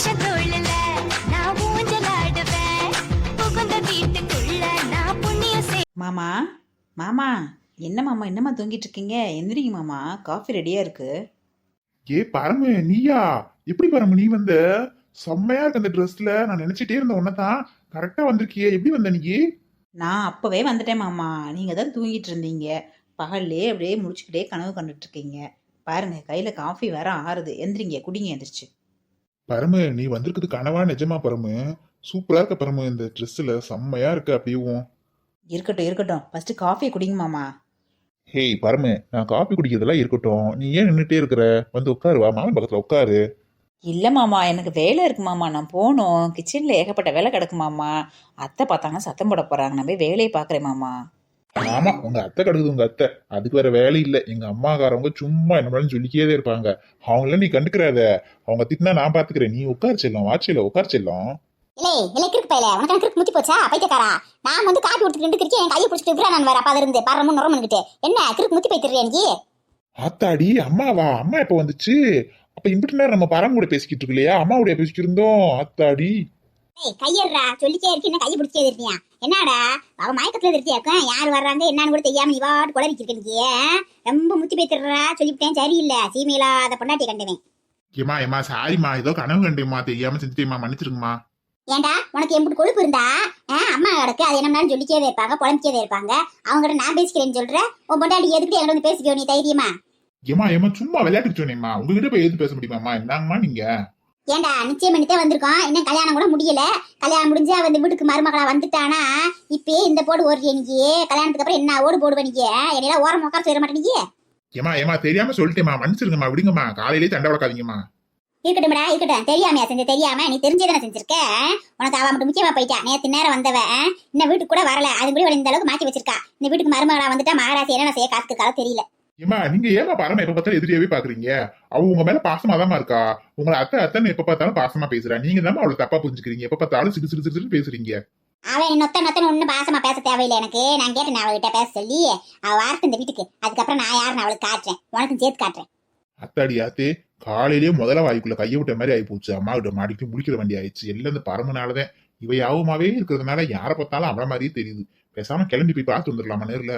புருஷன் தோழல நான் ஊஞ்சலாடுவேன் புகுந்த வீட்டுக்குள்ள நான் புண்ணியம் மாமா மாமா என்ன மாமா என்னம்மா தூங்கிட்டு இருக்கீங்க? எந்திரிங்க மாமா, காஃபி ரெடியா இருக்கு. ஏ பரமு, நீயா? எப்படி பரமு நீ வந்த? செம்மையா இருக்கு அந்த ட்ரெஸ்ல. நான் நினைச்சிட்டே இருந்த உன்னதான். கரெக்டா வந்திருக்கியே. எப்படி வந்த நீ? நான் அப்பவே வந்துட்டேன் மாமா, நீங்க தான் தூங்கிட்டு இருந்தீங்க. பகல்லே அப்படியே முடிச்சுக்கிட்டே கனவு கண்டுட்டு இருக்கீங்க. பாருங்க கையில காஃபி வேற ஆறுது. எந்திரிங்க, குடிங்க எந்திரிச்சு. பரமு, நீ வந்திருக்குது கனவா நிஜமா பரமு? சூப்பரா இருக்க பரமு, இந்த ட்ரெஸ்ல செம்மையா இருக்கு. அப்படியும் இருக்கட்டும் இருக்கட்டும், ஃபர்ஸ்ட் காஃபி குடிங்க மாமா. ஹேய் பரமு, நான் காபி குடிக்கிறதெல்லாம் இருக்கட்டும். நீ ஏன் நின்றுட்டே இருக்கிற? வந்து உட்காரு, வா மாமன் பக்கத்துல உட்காரு. இல்லை மாமா, எனக்கு வேலை இருக்கு மாமா, நான் போகணும். கிச்சனில் ஏகப்பட்ட வேலை கிடக்கு மாமா. அத்தை பார்த்தாங்க சத்தம் போட போகிறாங்க, நான் போய் வேலையை பார்க்குறேன் மாமா. ஆமா, உங்க அத்தை கிடக்குது. உங்க அத்தை அதுக்கு வேற வேலை இல்ல. எங்க அம்மாக்காரவங்க சும்மா என்ன சொல்லிக்கே இருப்பாங்க. அவங்கள நீ கண்டுக்கிறாத. அவங்க திட்டினா நான் பாத்துக்கிறேன். நீ உட்கார் செல்லம், வாட்சியில உட்கார் செல்லம். இல்லை இல்லை கிறுக்கு பையில உனக்கு கிறுக்கு முத்தி போச்சா பைத்தியக்காரா? நான் வந்து காப்பி கொடுத்துட்டு நின்று என் கையை பிடிச்சிட்டு இருக்கிறேன். நான் வேற அப்பா இருந்து பரமும் நுரமுன்னுக்கிட்டு என்ன கிறுக்கு முத்தி போய்த்திடுறேன் நீ? ஆத்தாடி, அம்மாவா? அம்மா எப்ப வந்துச்சு? அப்ப இம்பிட்டு நேரம் நம்ம பரம் கூட பேசிக்கிட்டு இருக்கு இல்லையா? அம்மாவுடைய பேசிக்கிட்டு இருந்தோம். ஆத்தாடி கையறா சொல்லிக்கே இருக்கு, என்ன கையை பிடிச்சே இருக்கியா? என்னடா அவ மயக்கத்துல இருக்கியாக்க? யார் வர்றாங்க என்னன்னு கூட தெரியாம நீ வாட்டு குளறிட்டு இருக்க. ரொம்ப முத்தி போய்த்திடுறா சொல்லிவிட்டேன். சரியில்லை, சீமையிலா அதை பொண்டாட்டி கண்டுவேன். ஏமா ஏமா சாரிம்மா, ஏதோ கனவு கண்டேம்மா, தெரியாம செஞ்சுட்டேம்மா, மன்னிச்சிருங்கம்மா. ஏண்டா உனக்கு எம்பிட்டு கொழுப்பு இருந்தா அம்மா கிடக்கு அது என்னன்னு சொல்லிக்கே இருப்பாங்க, புலம்பிக்கே இருப்பாங்க. அவங்ககிட்ட நான் பேசிக்கிறேன்னு சொல்ற, உன் பொண்டாட்டி எதுக்கிட்டு எங்கிட்ட வந்து பேசிக்கோ நீ தைரியமா? ஏமா ஏமா சும்மா விளையாட்டுக்கு சொன்னேம்மா, உங்ககிட்ட போய் எது பேச முடியுமாம்மா? என்னங்கம்மா நீங்க? ஏண்டா நிச்சயம் பண்ணிட்டே வந்திருக்கோம், இன்னும் கல்யாணம் கூட முடியல. கல்யாணம் முடிஞ்சு அவ இந்த வீட்டுக்கு மருமகளா வந்துட்டானா இப்பயே இந்த போடு ஓடுறிய நீ? கல்யாணத்துக்கு அப்புறம் என்ன ஓடு போடுவ நீ? என்னையெல்லாம் ஓரம் உட்கார சொல்ல மாட்டேன் நீ? ஏமா ஏமா தெரியாம சொல்லிட்டேம்மா, மன்னிச்சிருங்கம்மா, விடுங்கம்மா. காலையிலேயே சண்டை வளர்க்காதீங்கம்மா. இருக்கட்டும்டா இருக்கட்டும். தெரியாமையா செஞ்ச? தெரியாம நீ தெரிஞ்சதானே செஞ்சிருக்க. உனக்கு அவ மட்டும் முக்கியமா போயிட்டா. நேற்று நேரம் வந்தவ இன்னும் வீட்டுக்கு கூட வரல. அது கூட இந்த அளவுக்கு மாற்றி வச்சிருக்கா. இந்த வீட்டுக்கு மருமகளா வந்துட்டா மகாராசி என்ன செய்ய காத்துக்காக தெரியல. ஏமா நீங்க ஏமா பரம எப்ப பார்த்தாலும் எதிரியாவே பாக்குறீங்க? அவ உங்க மேல பாசமா தான் இருக்கா. உங்களை அத்தை அத்தைன்னு எப்ப பார்த்தாலும் பாசமா பேசுறா. நீங்க தான் அவளை தப்பா புரிஞ்சுக்கிறீங்க. எப்ப பார்த்தாலும் சிறு சிறு சிறு பேசுறீங்க. அவன் நொத்த நொத்தன்னு ஒன்னும் பாசமா பேச தேவையில்லை எனக்கு. நான் கேட்டேன் அவள்கிட்ட பேச சொல்லி. அவ வார்த்தை இந்த வீட்டுக்கு. அதுக்கப்புறம் நான் யாருன்னு அவளுக்கு காட்டுறேன், உனக்கும் சேர்த்து காட்டுறேன். அத்தாடி ஆத்தே, காலையிலேயே முதல்ல வாய்க்குள்ள கையை விட்ட மாதிரி ஆகி போச்சு. அம்மா கிட்ட மாடிக்கு முடிக்கிற வேண்டிய ஆயிடுச்சு. எல்லாம் இந்த பரமனாலதான். இவ யாவுமாவே இருக்கிறதுனால யாரை பார்த்தாலும் அவள மாதிரியே தெரியுது. பேசாம கிளம்பி போய் பார்த்து வந்துடலாமா நேர்ல?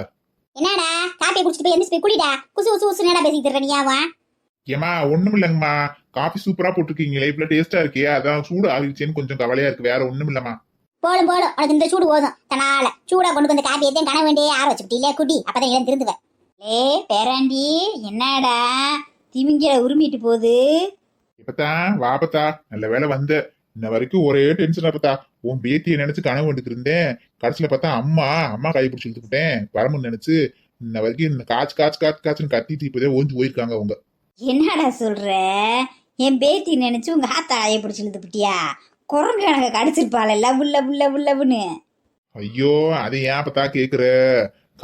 என்னடா காப்பியை குடிச்சிட்டு போய் எந்திரிச்சு போய் குடிடா. குசு குசு குசு நேடா பேசிட்டு இருக்க நீ? ஏமா ஒண்ணும் இல்லங்கம்மா, காஃபி சூப்பரா போட்டிருக்கீங்களே, இப்ப டேஸ்டா இருக்கே, அதான் சூடு ஆகிடுச்சேன்னு கொஞ்சம் கவலையா இருக்கு. வேற ஒண்ணும் இல்லம்மா. போடும் போடும், உனக்கு இந்த சூடு போதும். தனால சூடா கொண்டு வந்து காப்பி எதையும் கன வேண்டிய ஆற வச்சுக்கிட்டீங்களே குடி, அப்பதான் இடம் திருந்துவ. பேராண்டி என்னடா திமிங்கிற உரிமிட்டு போகுது? இப்பதான் வாப்பத்தா, நல்ல வேலை வந்த. இன்ன வரைக்கும் ஒரே டென்ஷனா பார்த்தா. உன் பேத்தியை நினைச்சு கனவு வந்துட்டு இருந்தேன். கடைசியில பார்த்தா அம்மா அம்மா கை பிடிச்சி இழுத்துக்கிட்டேன். பரமன் நினைச்சு இன்ன வரைக்கும் காய்ச்சி காய்ச்சி காய்ச்சி காய்ச்சுன்னு கத்திட்டு இப்பதே ஓஞ்சு போயிருக்காங்க அவங்க. என்னடா சொல்ற? என் பேத்தி நினைச்சு உங்க ஆத்தா கையை பிடிச்சி இழுத்துப்பிட்டியா? குரங்கு எனக்கு கடிச்சிருப்பாள் லவ்வு லவ்வு லவ்வு லவ்னு. ஐயோ, அதை ஏன் பார்த்தா கேக்குற?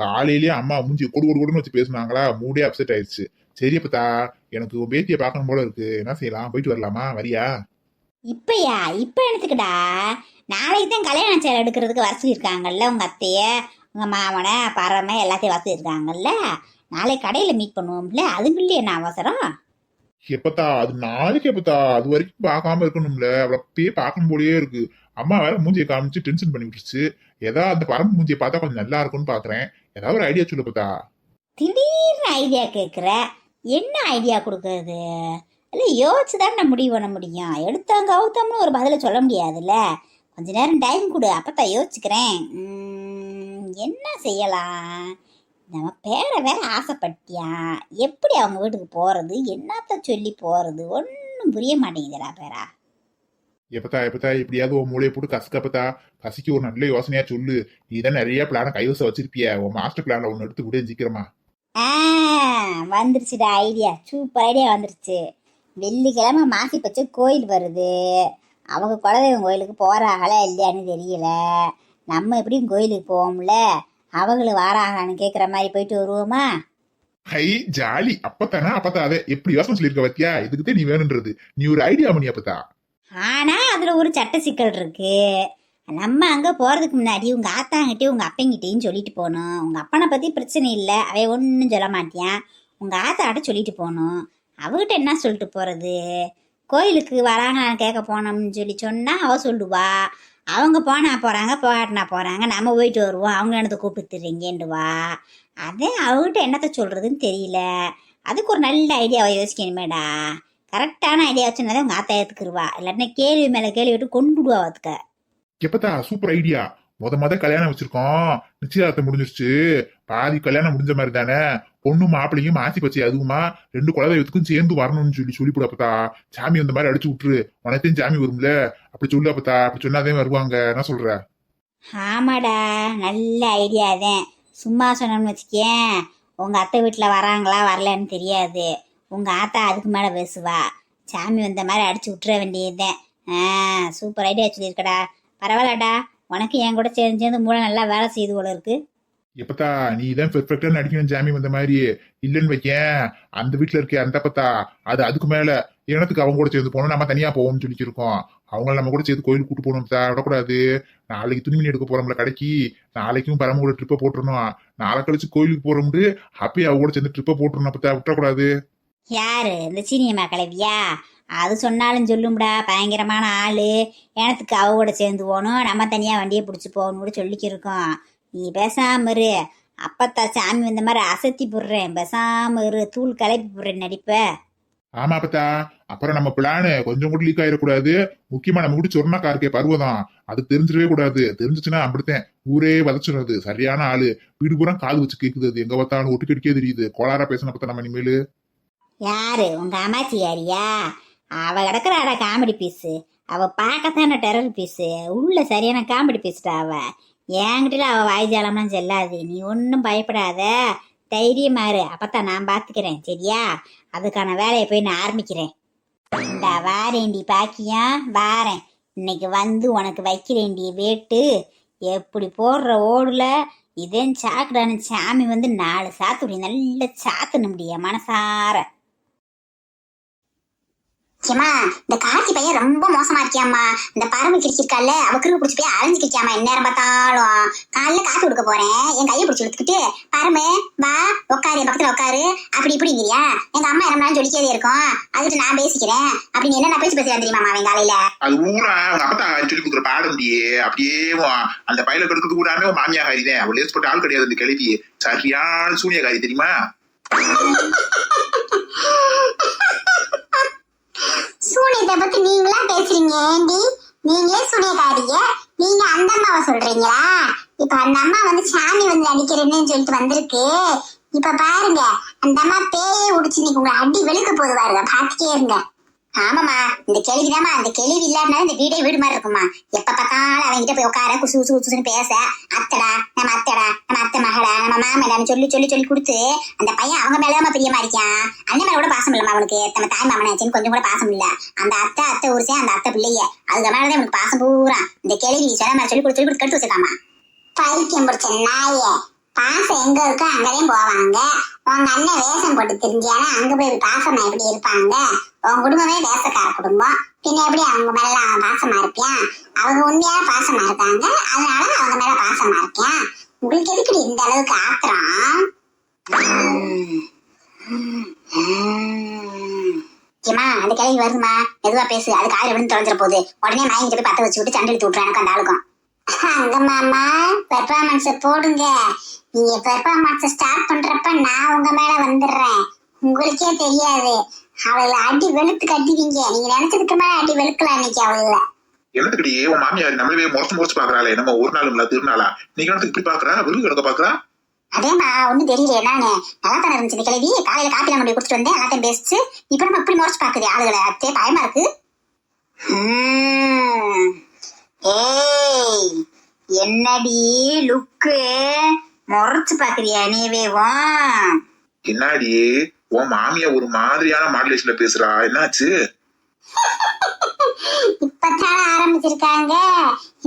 காலையிலேயே அம்மா மூஞ்சி கொடு கொடு கொடுன்னு வச்சு பேசுனாங்களா, மூடே அப்செட் ஆயிடுச்சு. சரி அப்பத்தா, எனக்கு உன் பேத்தியை பார்க்கணும் போல இருக்கு. என்ன செய்யலாம்? போயிட்டு வரலாமா? வரியா? இப்பயா? இப்ப எடுத்துக்கடா. நாளைக்கு தான் கல்யாண சேலை எடுக்கிறதுக்கு வர சொல்லியிருக்காங்கல்ல உங்க அத்தைய, உங்க மாமனை பரம எல்லாத்தையும் வர சொல்லியிருக்காங்கல்ல. நாளைக்கு கடையில மீட் பண்ணுவோம்ல, அதுக்குள்ளே என்ன அவசரம்? எப்பத்தா அது நாளைக்கு? எப்பத்தா அது வரைக்கும் பார்க்காம இருக்கணும்ல? அவளை அப்பயே பார்க்கணும் போலயே இருக்கு. அம்மா வேற மூஞ்சியை காமிச்சு டென்ஷன் பண்ணி விட்டுருச்சு. ஏதாவது அந்த பரம்பு மூஞ்சியை பார்த்தா கொஞ்சம் நல்லா இருக்கும்னு பாக்குறேன். ஏதாவது ஒரு ஐடியா சொல்லுப்பத்தா. திடீர்னு ஐடியா கேட்குற, என்ன ஐடியா கொடுக்கறது? இல்லை யோசிச்சுதான் நான் முடிவு பண்ண முடியும். எடுத்தாங்க அவுத்தம்னு ஒரு பதில சொல்ல முடியாதுல்ல. கொஞ்ச நேரம் டைம் கொடு, அப்பத்தான் யோசிச்சுக்கிறேன். என்ன செய்யலாம்? நம்ம பேரை வேற ஆசைப்பட்டியா? எப்படி அவங்க வீட்டுக்கு போறது? என்னத்த சொல்லி போறது? ஒன்றும் புரிய மாட்டேங்குதுடா பேரா. எப்பத்தா எப்பத்தா எப்படியாவது உன் மூளையை போட்டு கசக்கப்பத்தா. கசிக்கு ஒரு நல்ல யோசனையா சொல்லு. நீதான் நிறைய பிளான கைவசம் வச்சிருப்பிய. உன் மாஸ்டர் பிளான்ல ஒன்னு எடுத்து கூட சீக்கிரமா. வந்துருச்சுடா ஐடியா, சூப்பர் ஐடியா வந்துருச்சு. வெள்ளிக்கிழமை மாசி பச்சை கோயில் வருது. அவங்க குலதெய்வம் கோயிலுக்கு போறாங்களா இல்லையான்னு தெரியல. நம்ம எப்படியும் கோயிலுக்கு போவோம்ல, அவங்களும் வாராங்கன்னு கேட்குற மாதிரி போயிட்டு வருவோமா? Hi jolly. அப்பத்தானா அப்பத்தா அதை எப்படி யோசனை சொல்லியிருக்க பத்தியா? இதுக்குதான் நீ வேணுன்றது. நீ ஒரு ஐடியா பண்ணி அப்பத்தா. ஆனா அதுல ஒரு சட்ட சிக்கல் இருக்கு. நம்ம அங்க போறதுக்கு முன்னாடி உங்க ஆத்தாங்கிட்டையும் உங்க அப்பங்கிட்டையும் சொல்லிட்டு போகணும். உங்க அப்பனை பத்தி பிரச்சனை இல்லை, அவன் ஒன்றும் சொல்ல மாட்டியான். உங்க ஆத்தாட்ட சொல்லிட்டு போகணும். அவகிட்ட என்ன சொல்லிட்டு போறது? கோயிலுக்கு வராங்களான்னு கேட்க போனோம்னு சொன்னா அவ சொல்லுவா. அவங்க போறாங்க போகாட்டினா போறாங்க, நம்ம போயிட்டு வருவோம், அவங்க என்னத்தை கூப்பிட்டுறீங்கன்னுவா. அதே அவங்ககிட்ட என்னத்த சொல்றதுன்னு தெரியல. அதுக்கு ஒரு நல்ல ஐடியாவை யோசிக்கணுமேடா. கரெக்டான ஐடியா வச்சுனாதான் உங்க ஆத்தா ஏத்துக்குருவா. இல்லாட்டினா கேள்வி மேல கேள்வி விட்டு கொண்டுடுவா அதுக்க. எப்பத்தா சூப்பர் ஐடியா. முத கல்யாணம் வச்சிருக்கோம், நிச்சயதார்த்தம் முடிஞ்சிருச்சு, பாதி கல்யாணம் முடிஞ்ச மாதிரி தானே. பொண்ணு மாப்பிள்ளையும் மாசி பச்சை அதுவுமா 2 குலதெய்வத்துக்கும் சேர்ந்து வரணும்னு சொல்லிவிடு அப்பத்தா. சாமி அந்த மாதிரி அடிச்சு விட்டுரு, உனத்தையும் சாமி வரும்ல. அப்படி சொல்லு அப்பத்தா, அப்படி சொன்னாதே வருவாங்க. என்ன சொல்ற? ஆமாடா, நல்ல ஐடியா தான். சும்மா சொன்னோம்னு வச்சுக்கேன், உங்க அத்தை வீட்டில் வராங்களா வரலன்னு தெரியாது. உங்க ஆத்தா அதுக்கு மேலே பேசுவா. சாமி வந்த மாதிரி அடிச்சு விட்டுற வேண்டியதுதான். சூப்பர் ஐடியா சொல்லியிருக்கடா. பரவாயில்லடா, உனக்கு என் கூட சேர்ந்து சேர்ந்து மூளை நல்லா வேலை செய்து போல இருக்கு. எப்பத்தா நீ தான் பெர்ஃபெக்டா நடிக்கணும் சாமி வந்த மாதிரி. இல்லன்னு வைக்கேன், அந்த வீட்டுல இருக்க அந்த பத்தா அது அதுக்கு மேல எனத்துக்கு அவங்க கூட சேர்ந்து போகணும், நம்ம தனியா போவோம்னு சொல்லிச்சிருக்கோம். அவங்கள நம்ம கூட சேர்த்து கோயிலுக்கு கூட்டு போகணும் விடக்கூடாது. நாளைக்கு துணிமணி எடுக்க போறோம்ல கடைக்கு, நாளைக்கும் பரம கூட ட்ரிப்பை போட்டுருணும். நாளை கழிச்சு கோயிலுக்கு போறோம்னு அப்பயே அவங்க கூட சேர்ந்து ட்ரிப்பை போட்டுருணும் பத்தா, விட்டுறக்கூடாது. யாரு இந்த சீனியம்மா கிளவியா? அது சொன்னாலும் சொல்லும்டா, பயங்கரமான ஆளு. எனத்துக்கு அவ கூட சேர்ந்து போகணும், நம்ம தனியா வண்டியை பிடிச்சி போகணும் கூட சொல்லிக்கிருக்கோம். நீ பேசாம இரு. அப்பத்தா சாமி வந்த மாதிரி அசத்தி போடுறேன், பேசாம இரு. தூள் கலப்பி போடுறேன் நடிப்ப. ஆமா பத்தா, அப்புறம் நம்ம பிளானு கொஞ்சம் கூட லீக் ஆயிடக்கூடாது. முக்கியமா நம்ம கூட சொர்ணாக்கா இருக்கே பருவதம், அது தெரிஞ்சிடவே கூடாது. தெரிஞ்சிச்சுன்னா அப்படித்தான் ஊரே வதச்சுறது. சரியான ஆளு, வீடு பூரா காது வச்சு கேக்குது. அது எங்க பார்த்தாலும் ஒட்டு கடிக்கே தெரியுது. கோளாரா பேசின பத்தா நம்ம இனிமேலு. யாரு உங்க அம்மாச்சி யாரியா? அவ கிடக்குறாடா காமெடி பீஸு. அவ பார்க்கத்தான டெரர் பீஸு. உள்ள சரியான காமெடி பீஸ்டா அவ. என்கிட்ட அவ வாய்ஜாலம்லாம் செல்லாது. நீ ஒன்றும் பயப்படாத, தைரியமாரு. அப்பத்தான் நான் பார்த்துக்கிறேன், சரியா? அதுக்கான வேலையை போய் நான் ஆரம்பிக்கிறேன். இந்த வாரேண்டி பாக்கியா, வாரேன். இன்னைக்கு வந்து உனக்கு வைக்கிறேண்டி வேட்டு. எப்படி போடுற ஓடுல இதேன் சாக்குடான சாமி வந்து 4 சாத்துடி நல்ல சாத்தணும் முடிய மனசார. ஏமா இந்த கார்த்தி பையன் ரொம்ப மோசமா இருக்கியாம்மா. இந்த பரம கிரிச்சிருக்கால அவருக்கு பிடிச்சி போய் அலைஞ்சு கிரிக்காமா. எந்நேரம் பார்த்தாலும் காலைல காத்து கொடுக்க போறேன், என் கையை பிடிச்சி எடுத்துக்கிட்டு பரமு வா உட்காரு, என் பக்கத்துல உட்காரு அப்படி இப்படிங்கிறியா. எங்க அம்மா என்ன நாள் சொல்லிக்கவே இருக்கும், அதுட்டு நான் பேசிக்கிறேன் அப்படின்னு என்ன நான் பேசி தெரியுமாமா. அவன் காலையில அது ஊரா அவங்க அப்பா சொல்லி கொடுக்குற பாடம் முடியே. அப்படியே அந்த பயில கெடுக்கிறது கூடாமே மாமியா காரிதான். அவள் லேஸ் போட்ட ஆள் கிடையாது. அந்த கிளவி சரியான சூனியக்காரி தெரியுமா. சூனியத்தை பத்தி நீங்களா பேசுறீங்க ஏண்டி? நீங்களே சூனியக்காரிய, நீங்க அந்த அம்மாவை சொல்றீங்களா? இப்ப அந்த அம்மா வந்து சாமி வந்து அடிக்கிறேன்னு சொல்லிட்டு வந்திருக்கு. இப்ப பாருங்க, அந்த அம்மா பேயே உடிச்சு இன்னைக்கு உங்களை அடி வெளுக்க போது பாருங்க, பாத்துட்டே இருங்க. ஆமாமா, இந்த கேள்விதாமா. அந்த கேள்வி இல்லாட்டினாலும் இந்த வீடே வீடு மாதிரி இருக்குமா. எப்ப பார்த்தாலும் அவங்கிட்ட போய் உட்கார குசு குசு குசுன்னு பேச, அத்தடா நம்ம அத்தடா நம்ம அத்தை மகளா நம்ம மாமடான்னு சொல்லி சொல்லி சொல்லி கொடுத்து அந்த பையன் அவங்க மேலதான் பிரியமா இருக்கான். அண்ணன் மேல கூட பாசம் இல்லமா அவனுக்கு. நம்ம தாய் மாமனாச்சுன்னு கொஞ்சம் கூட பாசம் இல்ல. அந்த அத்தை ஊரிசே அந்த அத்தை பிள்ளைய, அதுக்கு மேலதான் இவனுக்கு பாசம் பூரா. இந்த கேள்வி நீ சொன்ன மாதிரி சொல்லி கொடுத்து கட்டு வச்சுக்காமா. பைத்தியம் பிடிச்ச நாய, பாசம் எங்க இருக்கோ அங்கதான் போவாங்க. உங்க அண்ணன் வேஷம் போட்டு தெரிஞ்சானா அங்க போய் பாசமா எப்படி இருப்பாங்க? உன் குடும்பமே வேஷக்கார குடும்பம், பின்ன எப்படி அவங்க மேல அவன் பாசமா இருப்பான்? அவங்க உண்மையா பாசமா இருக்காங்க, அதனால அவங்க மேல பாசமா இருக்கான். உங்களுக்கு எதுக்கு இந்த அளவுக்கு ஆத்திரம்? ஏமா அந்த கிளவி வருதுமா, மெதுவா பேசு. அது காலையில விழுந்து தொலைஞ்சிட போகுது. உடனே மயங்கிட்டு போய் பத்த வச்சு விட்டு சண்டை எடுத்து விட்டுறேன் எனக்கு அந்த ஆளுக்கும். அங்க மாமா பெர்ஃபார்மன்ஸ் போடுங்க. நீங்க பெர்ஃபார்மன்ஸ் ஸ்டார்ட் பண்றப்ப நான் உங்க மேல வந்துடுறேன். உங்களுக்கே தெரியாது, அவளை அடி வெளுத்து கட்டிவீங்க. நீங்க நினைச்சதுக்கு மேல அடி வெளுக்கலாம் இன்னைக்கு அவள. என்னத்துக்கடி உன் மாமியார் நம்மளவே முறைச்சு பாக்குறாளே, நம்ம ஒரு நாள் இல்ல திருநாளா? நீங்க என்னத்துக்கு இப்படி பாக்குறா? விருது கிடக்க பாக்குறா? அதேமா ஒன்னும் தெரியல. என்னன்னு நல்லா தானே இருந்துச்சு இந்த கிளவி. காலையில காப்பி கொண்டு குடிச்சிட்டு வந்தேன், எல்லாத்தையும் பேசிச்சு. இப்ப நம்ம இப்படி முறைச்சு பாக்குது ஆளுகளை. அத்தே பயமா இருக்கு. ஏய் என்னடி லுக்கு முறைச்சு பாக்குறியா நீவேவா? என்னாடி உன் மாமியா ஒரு மாதிரியான மாடுலேஷன்ல பேசுறா, என்னாச்சு? இப்பதான் ஆரம்பிச்சிருக்காங்க,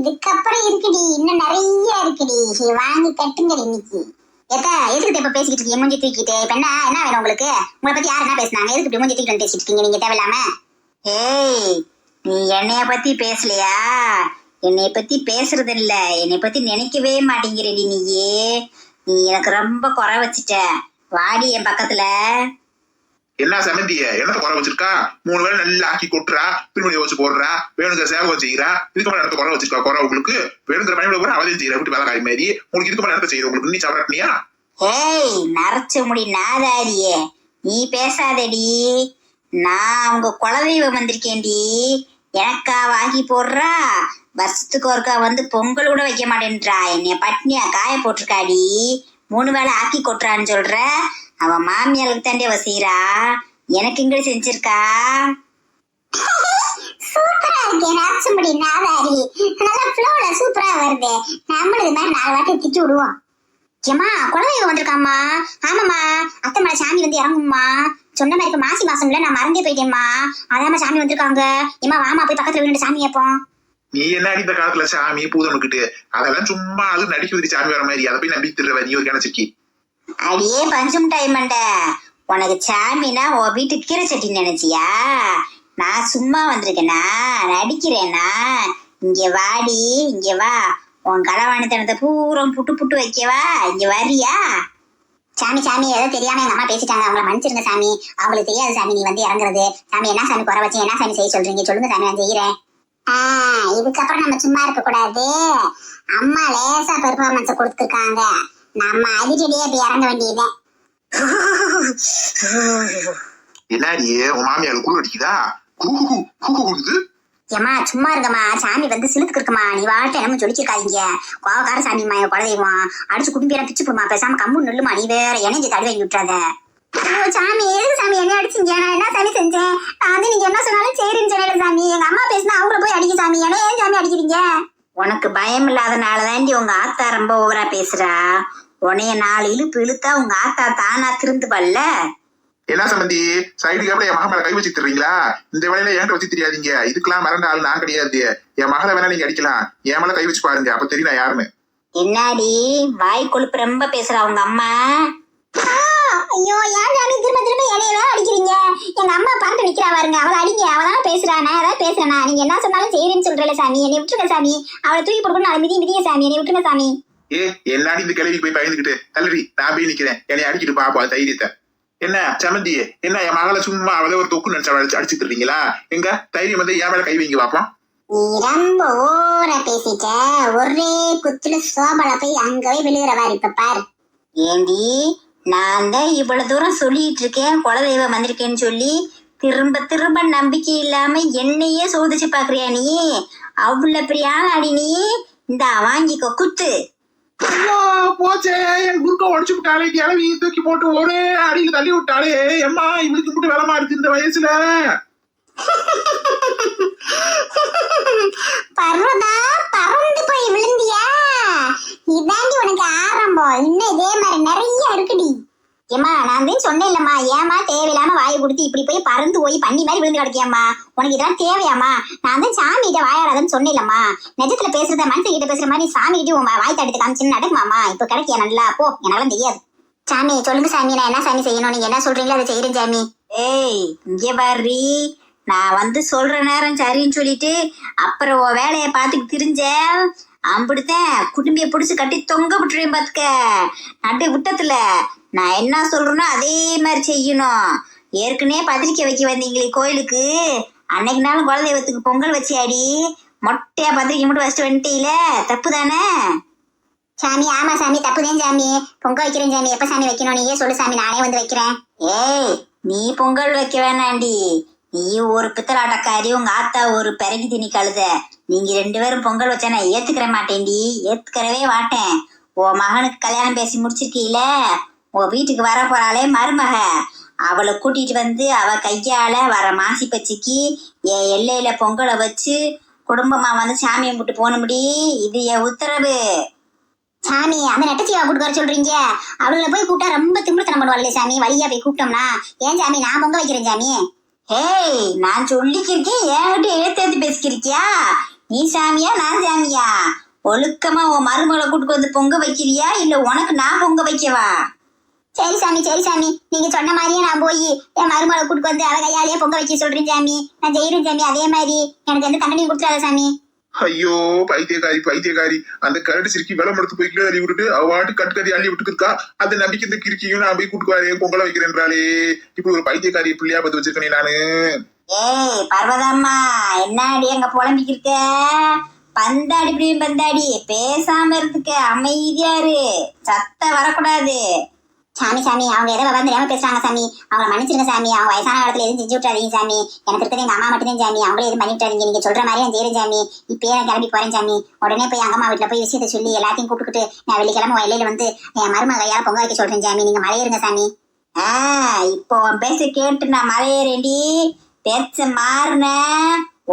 இதுக்கப்புறம் இருக்குடி, இன்னும் நிறைய இருக்குடி. வாங்கி கட்டுங்கடி இன்னைக்கு. எதுக்கு இப்ப பேசிக்கிட்டு இருக்கீங்க மூஞ்சி தூக்கிட்டு? இப்ப என்ன வேணும் உங்களுக்கு? உங்களை பத்தி யாரு என்ன பேசினாங்க? எதுக்கு இப்படி மூஞ்சி தூக்கிட்டு பேசிட்டு இருக்கீங்க நீங்க தேவையில்லாம? ஏய் நீ என்னைய பத்தி பேசலையா? என்னைய பத்தி பேசுறது இல்ல, என்னை பத்தி நினைக்கவே மாட்டேங்கிறடி நீயே. நீ எனக்கு ரொம்ப குறை வச்சுட்ட. வாடி என் பக்கத்துல. என்ன சமந்திய என்னத்த குறை வச்சிருக்கா? 3 வேளை நல்லா ஆக்கி கொட்டுறா, பின்மொழி வச்சு போடுறா, வேணுங்கிற சேவகம் செய்யறா. இதுக்கு மேல இடத்த குறை வச்சிருக்கா? குறை உங்களுக்கு வேணுங்கிற பணியோட கூட அவதையும் செய்யற வீட்டு வேலை காய் மாதிரி. உங்களுக்கு இதுக்கு மேல இடத்த செய்யுது உங்களுக்கு? நீ சாப்பிடனியா? ஏய் நரைச்ச முடி நாதாரியே, நீ பேசாதடி. நான் அவங்க குலதெய்வம் வந்திருக்கேன்டி, எனக்கா வாங்கி போடுறா. வருஷத்துக்கு ஒருக்கா வந்து பொங்கல் கூட வைக்க மாட்டேன்றா. என்னைய பட்னியா காய போட்டிருக்காடி. 3 வேளை ஆக்கி கொட்டுறான்னு சொல்ற. அவன் மாமியாளுக்கு தாண்டி அவ செய்யறா, எனக்கு இங்க செஞ்சிருக்கா. சூப்பரா இருக்கே நாச்சம்படி நாதாரி, நல்லா ஃப்ளோல சூப்பரா வருது. நம்மளுக்கு மாதிரி 4 வாட்டி திட்டி விடுவோம். ஏமா குழந்தைங்க வந்திருக்காம்மா. ஆமாம்மா, அத்தை மேல சாமி வந்து இறங்கும்மா. சொன்ன மாதிரி இப்ப மாசி மாசம்ல நான் மறந்தே போயிட்டேம்மா. அதாம்மா சாமி வந்திருக்காங்க. ஏமா வாமா போய் பக்கத்துல வீட்டு சாமி கேட்போம். நீ என்ன இந்த காலத்துல சாமி பூதம்கிட்டு அதெல்லாம் சும்மா அது நடிக்குது சாமி வர மாதிரி. அதை போய் நம்பி திருவ நீ ஒரு கிணச்சிக்கி. அடியே பஞ்சு மிட்டாய் மண்டை, உனக்கு சாமினா உன் வீட்டு கீரை சட்டி நினைச்சியா? நான் சும்மா வந்திருக்கேனா, நடிக்கிறேனா? இங்க வாடி, இங்க வா. உன் களவாணித்தனத்தை பூரம் புட்டு புட்டு வைக்கவா? இங்க வரியா? சாமி சாமி ஏதோ தெரியாம எங்க அம்மா பேசிட்டாங்க, அவங்கள மன்னிச்சிருங்க சாமி. அவங்களுக்கு தெரியாது சாமி நீ வந்து இறங்குறது. சாமி என்ன சாமி குறை வச்சு என்ன சாமி செய்ய சொல்றீங்க? சொல்லுங்க சாமி, நான் செய்யறேன். இதுக்கப்புறம் நம்ம சும்மா இருக்க கூடாது. அம்மா லேசா பெர்ஃபார்மன்ஸ் கொடுத்துருக்காங்க, நம்ம அதிரடியே இப்ப இறங்க வேண்டியது. என்னடி உன் மாமியார் குழு அடிக்குதா? குழுக்குது. ஏமா சும்மா இருக்கம்மா, சாமி வந்து சிலுத்துக்கு இருக்குமா. நீ வாட்ட என்னமோ சொல்லிக்காதீங்க. கோவக்கார சாமிமா என் குலதெய்வம். அடிச்சு குடும்பியெல்லாம் பிச்சு போடுமா. பேசாம கம்மு நெல்லுமா. நீ வேற இணைஞ்சு தடி வாங்கி விட்டுறாத. சாமி எதுக்கு சாமி என்ன அடிச்சீங்க? நான் என்ன சாமி செஞ்சேன்? நான் வந்து நீங்க என்ன சொன்னாலும் சரின்னு சொல்லல சாமி. எங்க அம்மா பேசினா அவங்கள போய் அடிக்க சாமி. என்ன ஏன் சாமி அடிக்கிறீங்க? உனக்கு பயம் இல்லாதனாலதாண்டி உங்க ஆத்தா ரொம்ப ஓவரா பேசுறா. உன்னைய 4 இழுப்பு இழுத்தா உங்க ஆத்தா தானா திருந்துவல்ல. என்ன சம்பந்தி சைடுக்கு அப்புறம் என் மகன் மேல கை வச்சு தர்றீங்களா? இந்த வேலையில என்கிட்ட வச்சு தெரியாதீங்க. இதுக்கெல்லாம் மறந்த ஆள் நான் கிடையாது. என் மகளை வேணா நீங்க அடிக்கலாம், என் மேல கை வச்சு பாருங்க, அப்ப தெரியும் நான் யாருன்னு. என்னாடி வாய் கொழுப்பு ரொம்ப பேசுறா உங்க அம்மா? ஐயோ ஏன் சாமி திரும்ப திரும்ப என்னையவே அடிக்கிறீங்க? எங்க அம்மா பார்த்து நிக்கிறா பாருங்க, அவளை அடிங்க. அவதான பேசுறா, நான் ஏதாவது பேசுறேனா? நீங்க என்ன சொன்னாலும் செய்யறேன்னு சொல்றல சாமி. என்னை விட்டுருங்க சாமி. அவளை தூக்கி போட்டுக்கணும், அதை மிதிங்க சாமி. என்னை விட்டுருங்க சாமி. என்னாடி இந்த கிளவி போய் பயந்துக்கிட்டு தள்ளி நான் போய் நிக்கிறேன். என்னை அடிக்கிட்டு பாப்பா தைரியத்தை. என்ன சமந்தி என்ன என் மகளை சும்மா அவளை ஒரு தொக்கு நினைச்சா அடிச்சுட்டு இருக்கீங்களா? எங்க தைரியம் வந்து என் மேல கை வைங்க பாப்போம். நீ ரொம்ப ஓர பேசிட்ட. ஒரே குத்துல சோபல போய் அங்கவே விழுகிறவாரு. இப்ப பாரு. ஏண்டி நான் தான் இவ்வளவு தூரம் சொல்லிட்டு இருக்கேன் குலதெய்வம் வந்திருக்கேன்னு சொல்லி, திரும்ப திரும்ப நம்பிக்கை இல்லாம என்னையே சோதிச்சு பாக்குறியா நீ? அவ்வளவு பெரிய ஆளாடி நீ. இந்த வாங்கிக்கோ குத்து. போச்சே என் குறுக்க உடச்சு விட்டாலே, கிளவி தூக்கி போட்டு ஒரே அடியில் தள்ளி விட்டாலே. எம்மா இவளுக்கு மட்டும் வேலைமா இருக்கு இந்த வயசுல. பர்வதா பறந்து போய் விழுந்தியா? இதாண்டி உனக்கு ஆரம்பம். இன்னும் இதே மாதிரி நிறைய இருக்குடி. ஏமா நான் தான் சொன்னேன் இல்லம்மா, ஏமா தேவையில்லாம வாயை கொடுத்து இப்படி போய் பறந்து போய் பண்ணி மாதிரி விழுந்து கிடக்கியாம்மா? உனக்கு இதெல்லாம் தேவையாமா? நான் தான் சாமி கிட்ட வாயாடாதன்னு சொன்னேன் இல்லம்மா. நிஜத்துல பேசுறத மனுஷன் கிட்ட பேசுற மாதிரி சாமி கிட்ட உன் வாய் தடுத்து காமிச்சுன்னு நடக்குமாமா? இப்ப கிடைக்கியா நல்லா? போ, என்னால தெரியாது. சாமி சொல்லுங்க சாமி, நான் என்ன சாமி செய்யணும்? நீங்க என்ன சொல்றீங்களோ அதை செய்யறேன் சாமி. ஏய் இங்க பாரு, நான் வந்து சொல்ற நேரம் சரின்னு சொல்லிட்டு அப்புறம் உன் வேலையை பார்த்துட்டு திரிஞ்ச அம்பிடுத்தேன் குடும்பிய பிடிச்சு கட்டி தொங்க விட்டுறேன் பாத்துக்க. நட்டு விட்டத்துல நான் என்ன சொல்றேனோ அதே மாதிரி செய்யணும். ஏற்கனவே பத்திரிக்கை வைக்க வந்தீங்களே கோயிலுக்கு, அன்னைக்கு நாளும் குலதெய்வத்துக்கு பொங்கல் வச்சியாடி. மொட்டையா பத்திரிக்கை மட்டும் வச்சுட்டு வந்துட்டீல, தப்பு தானே சாமி? ஆமா சாமி தப்புதான் சாமி. பொங்க வைக்கிறேன் சாமி. எப்ப சாமி வைக்கணும் நீயே சொல்லு சாமி, நானே வந்து வைக்கிறேன். ஏய் நீ பொங்கல் வைக்க வேணாண்டி. நீ ஒரு பித்தலாட்டக்காரி, உங்க ஆத்தா ஒரு பிறகி திணி கழுத. நீங்க 2 பேரும் பொங்கல் வச்சா நான் ஏத்துக்கிற மாட்டேன்டி, ஏத்துக்கிறவே மாட்டேன். உன் மகனுக்கு கல்யாணம் பேசி முடிச்சிருக்கீல, உன் வீட்டுக்கு வர போறாளே மருமக, அவளை கூட்டிட்டு வந்து அவ கையால வர மாசி பச்சிக்கு என் எல்லையில பொங்கலை வச்சு குடும்பமா வந்து சாமியை விட்டு போகணும்படி. இது என் உத்தரவு. சாமி அந்த நெட்டச்சிவா கூட்டு வர சொல்றீங்க? அவளை போய் கூப்பிட்டா ரொம்ப திமிருத்தனம் பண்ணுவாங்களே சாமி. வழியா போய் கூப்பிட்டோம்னா ஏன் சாமி? நான் பொங்க வைக்கிறேன் சாமி. ஏய் நான் சொல்லிக்கிருக்கேன், என்கிட்ட எழுத்தேத்து பேசிக்கிருக்கியா? நீ சாமியா நான் சாமியா? ஒழுக்கமா உன் மருமகளை கூட்டுக்கு வந்து பொங்க வைக்கிறியா இல்ல உனக்கு நான் பொங்க வைக்கவா? சரி சாமி சரி சாமி, நீங்க சொன்ன மாதிரியே நான் போய் என் மருமகளை கூட்டுக்கு வந்து அவ கையாலேயே பொங்க வைக்க சொல்றேன் சாமி. நான் செய்யறேன் சாமி. அதே மாதிரி எனக்கு எந்த தண்டனையும் கொடுத்துறாத சாமி. ஐயோ பைத்தியக்காரி பைத்தியக்காரி, அந்த கரடு சிரிக்கி விளம் எடுத்து போய் கீழே அள்ளி விட்டுட்டு அவாட்டு கட்டுக்கறி அள்ளி விட்டுட்டு இருக்கா. அந்த நம்பிக்கை இந்த கிறுக்கியும் நான் போய் கூட்டு வரேன் பொங்கலை வைக்கிறேன்றாளே. இப்படி ஒரு பைத்தியக்காரி பிள்ளையா பத்து வச்சிருக்கேன் நானு. ஏய் பர்வதம்மா, என்னடி அங்க புலம்பிக்கிருக்க? பந்தாடி இப்படியும் பந்தாடி, பேசாம இருந்துக்க, அமைதியா இரு, சத்தம் வரக்கூடாது. சாமி சாமி, அவங்க ஏதோ தெரியாம பேசுறாங்க சாமி, அவங்கள மன்னிச்சிருங்க சாமி. அவங்க வயசான காலத்துல எதுவும் செஞ்சு விட்டாதீங்க சாமி. எனக்கு இருக்கிறது எங்க அம்மா மட்டும்தான் சாமி, அவங்களே எதுவும் பண்ணி விட்டாதீங்க. நீங்க சொல்ற மாதிரி நான் செய்யறேன் சாமி. இப்பயே நான் கிளம்பி போறேன் சாமி. உடனே போய் அங்க அம்மா வீட்டுல போய் விஷயத்த சொல்லி எல்லாத்தையும் கூப்பிட்டுக்கிட்டு நான் வெள்ளிக்கிழமை வயலையில வந்து என் மருமக கையால பொங்க வைக்க சொல்றேன் சாமி. நீங்க மலையேறுங்க சாமி. இப்போ உன் பேச கேட்டு நான் மலையேறேன்டி. பேச்ச மாறின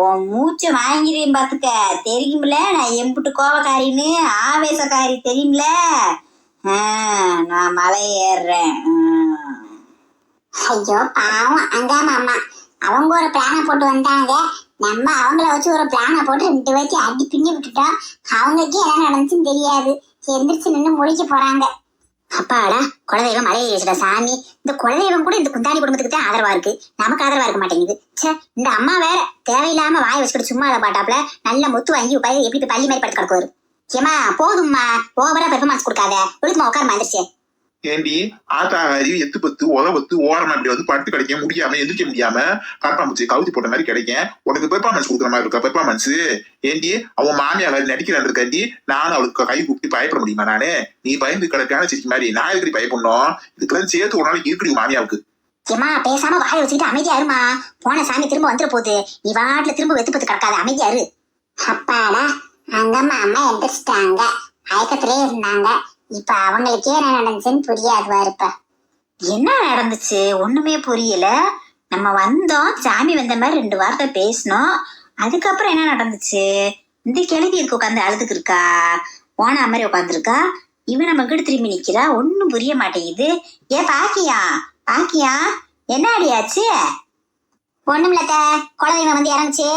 உன் மூச்சை வாங்கிடுவேன் பாத்துக்க. தெரியுமில நான் எம்புட்டு கோவக்காரின்னு, ஆவேசக்காரி தெரியுமில. நான் மலை ஏறுறேன். ஐயோ பாவம் அங்காம அம்மா, அவங்க ஒரு பிளானை போட்டு வந்தாங்க. நம்ம அவங்கள வச்சு ஒரு பிளானை போட்டு 2 வச்சு அடி பின்னி விட்டுட்டோம். அவங்களுக்கே என்ன நடந்துச்சுன்னு தெரியாது. எந்திரிச்சு நின்று முழிக்க போறாங்க. அப்பாடா, குலதெய்வம் மலையை ஏறிச்சிட சாமி. இந்த குலதெய்வம் கூட இந்த குந்தாணி குடும்பத்துக்கு தான் ஆதரவா இருக்கு, நமக்கு ஆதரவா இருக்க மாட்டேங்குது. சே, இந்த அம்மா வேற தேவையில்லாம வாயை வச்சுக்கிட்டு சும்மா அதை பாட்டாப்ல நல்ல முத்து வாங்கி உட்காந்து எப்படி பள்ளி மாதிரி படுத்து கிடக்குவாரு. ஏமா போதும்மா, ஓவரா பெர்ஃபார்மன்ஸ் கொடுக்காத, ஒழுக்கமா உட்காரமா எந்திரிச்சு. ஏண்டி ஆத்தாகாரி எத்து பத்து உதவத்து ஓரமா இப்படி வந்து பட்டு கிடைக்க முடியாம எந்திரிக்க முடியாம கரப்பாம்பூச்சி கவுத்தி போட்ட மாதிரி கிடைக்கும். உனக்கு பெர்ஃபார்மன்ஸ் கொடுக்குற மாதிரி இருக்கா பெர்ஃபார்மன்ஸ்? ஏண்டி அவன் மாமியார் நடிக்கிறான் இருக்காண்டி நானும் அவளுக்கு கை கூப்பிட்டு பயப்பட முடியுமா? நானே நீ பயந்து கிடக்கான சிரிக்க மாதிரி நான் இருக்கிற பயப்படணும். இதுக்கெல்லாம் சேர்த்து ஒரு நாளைக்கு இருக்கிற மாமியாவுக்கு. ஏமா பேசாம வாயை வச்சுக்கிட்டு அமைதியா இருமா. போன சாமி திரும்ப வந்துட போகுது, நீ வாட்டுல திரும்ப வெத்து பத்து கிடக்காத, அமைதியா இரு. அப்பாடா, அங்கம்மா அம்மா எந்திரிச்சிட்டாங்க. மயக்கத்திலே இருந்தாங்க. இப்ப அவங்களுக்கே என்ன நடந்துச்சுன்னு புரியாது இருப்ப. என்ன நடந்துச்சு ஒண்ணுமே புரியல. நம்ம வந்தோம், சாமி வந்த மாதிரி 2 வார்த்தை பேசணும். அதுக்கப்புறம் என்ன நடந்துச்சு? இந்த கிழவி இருக்கு உட்காந்து அழுதுக்கு இருக்கா, போன மாதிரி உட்காந்துருக்கா. இவன் நம்ம கிட்ட திரும்பி நிக்கிறா, ஒன்னும் புரிய மாட்டேங்குது. பாக்கியா பாக்கியா, என்ன அடியாச்சு? ஒண்ணுமில்லத்த, குலதெய்வம் வந்து இறங்குச்சு.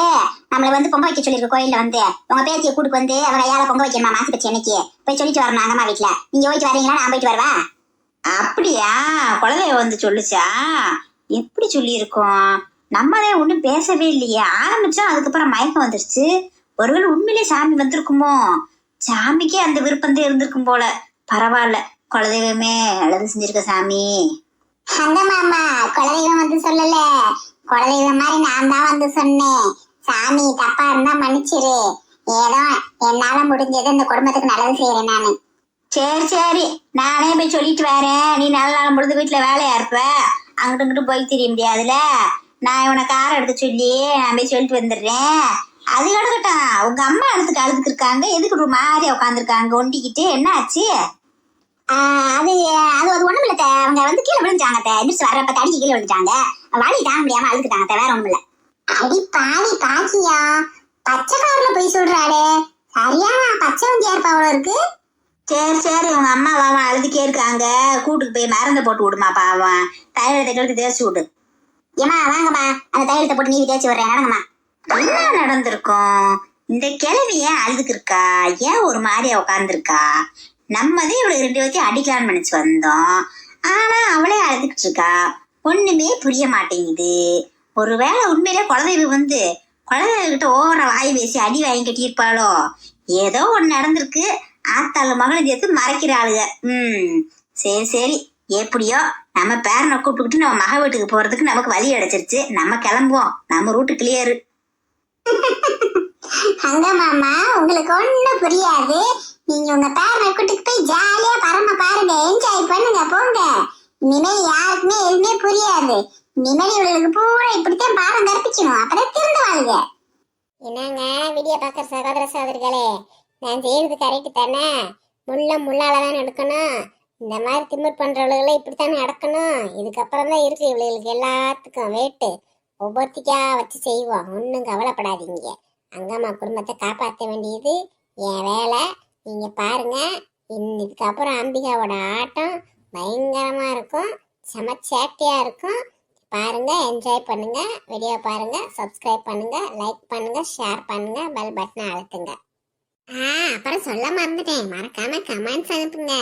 நம்மள வந்து பொங்க வைக்க சொல்லிருக்கு கோயில்ல. வந்து உங்க பேத்தியை கூட்டுக்கு வந்து அவ கையால பொங்க வைக்கணுமா மாசி பச்சு அன்னைக்கு போய் சொல்லிட்டு வரணும் அங்கம்மா வீட்டுல. நீங்க போயிட்டு வரீங்களா? நான் போயிட்டு வருவேன். அப்படியா? குலதெய்வம் வந்து சொல்லுச்சா? எப்படி சொல்லியிருக்கோம்? நம்மதான் ஒண்ணும் பேசவே இல்லையே. ஆரம்பிச்சா அதுக்கப்புறம் மயக்கம் வந்துருச்சு. ஒருவேளை உண்மையிலே சாமி வந்திருக்குமோ? சாமிக்கே அந்த விருப்பம் தான் இருந்திருக்கும் போல. பரவாயில்ல, குலதெய்வமே அழகு செஞ்சிருக்க சாமி. அந்த மாமா குலதெய்வம் வந்து சொல்லல, குலதெய்வம் மாதிரி நான் தான் வந்து சொன்னேன். சாமி தப்பா இருந்தா மன்னிச்சிரு. ஏதோ என்னால முடிஞ்சது இந்த குடும்பத்துக்கு நல்லது செய்யறேன் நானு. சரி சரி, நானே போய் சொல்லிட்டு வரேன். நீ நல்ல நாள் பொழுது வீட்டுல வேலையா இருப்ப, அங்கிட்டு இங்கிட்டு போய் தெரிய முடியாதுல. நான் இவனை காரை எடுக்க சொல்லி நான் போய் சொல்லிட்டு வந்துடுறேன். அது கிடக்கட்டும், உங்க அம்மா இடத்துக்கு அழுதுக்கு இருக்காங்க, எதுக்கு ஒரு மாதிரியா உட்காந்துருக்காங்க ஒண்டிக்கிட்டு? என்ன ஆச்சு? அது அது ஒண்ணும் இல்ல. அவங்க வந்து கீழே விழுந்துட்டாங்க. எந்திரிச்சு வர்றப்ப தடிக்கு கீழே விழுந்துட்டாங்க. வலி தாங்க முடியாம அழுதுட்டாங்க, வேற ஒண்ணும் இல்ல. அடி பாவி பாக்கியா, பச்சை கார்ல போய் சொல்றாளே, சரியான பச்சை வண்டியா இருப்பா அவ்வளவு இருக்கு. சரி சரி, உங்க அம்மா பாவம் அழுதுக்கே இருக்காங்க, கூட்டுக்கு போய் மருந்தை போட்டு விடுமா பாவம். தைலத்தை கழுத்து தேய்ச்சி விடு. ஏமா வாங்கம்மா, அந்த தைலத்தை போட்டு நீ தேய்ச்சி விடுறேன். நடங்கம்மா. என்ன நடந்திருக்கும்? இந்த கிழவி ஏன் அழுதுக்கு இருக்கா? ஏன் ஒரு மாதிரியா உட்காந்துருக்கா? நம்மதே இவளுக்கு 2 வச்சு அடிக்கலான்னு நினைச்சு வந்தோம், ஆனா அவளே அழுதுகிட்டு இருக்கா. ஒண்ணுமே புரிய மாட்டேங்குது. ஒருவேளை உண்மையிலே குலதெய்வம் வந்து குலதெய்வகிட்ட ஓவர வாய் பேசி அடி வாங்கி கட்டியிருப்பாளோ? ஏதோ ஒண்ணு நடந்திருக்கு. ஆத்தாளு மகளும் சேர்த்து மறைக்கிறாளுங்க. சரி சரி, எப்படியோ நம்ம பேரனை கூப்பிட்டுக்கிட்டு நம்ம மக வீட்டுக்கு போறதுக்கு நமக்கு வழி அடைச்சிருச்சு. நம்ம கிளம்புவோம், நம்ம ரூட்டு கிளியரு. அங்க மாமா உங்களுக்கு ஒண்ணும் புரியாது. நீங்க உங்க பேரனை கூட்டிட்டு போய் ஜாலியா பரம பாருங்க, என்ஜாய் பண்ணுங்க, போங்க. இனிமேல் யாருக்குமே எதுவுமே புரியாது. இனிமேல் இவளுக்கு பூரா இப்படித்தான் பாடம் கற்பிக்கணும், அப்பதான் திருந்துவாளுங்க. என்னங்க வீடியோ பாக்குற சகோதர சகோதரிகளே, நான் செய்யறது கரெக்ட் தானே? முள்ளாலதான் எடுக்கணும். இந்த மாதிரி திமிர் பண்றவளுகளை இப்படித்தானே அடக்கணும். இதுக்கப்புறம் தான் இருக்கு இவளுக்கு எல்லாத்துக்கும் வேட்டு. ஒவ்வொருத்திக்கா வச்சு செய்வோம், ஒன்னும் கவலைப்படாதீங்க. அங்கம்மா குடும்பத்தை காப்பாற்ற வேண்டியது என் வேலை. நீங்க பாருங்க, இதுக்கப்புறம் அம்பிகாவோட ஆட்டம் பயங்கரமா இருக்கும், செமச்சேட்டியா இருக்கும். பாருங்க, என்ஜாய் பண்ணுங்க, வீடியோ பாருங்க, சப்ஸ்கிரைப் பண்ணுங்க, லைக் பண்ணுங்க, ஷேர் பண்ணுங்க, பெல் பட்டனை அழுத்துங்க. அப்புறம் சொல்ல மறந்துட்டேன், மறக்காம கமெண்ட்ஸ் அனுப்புங்க.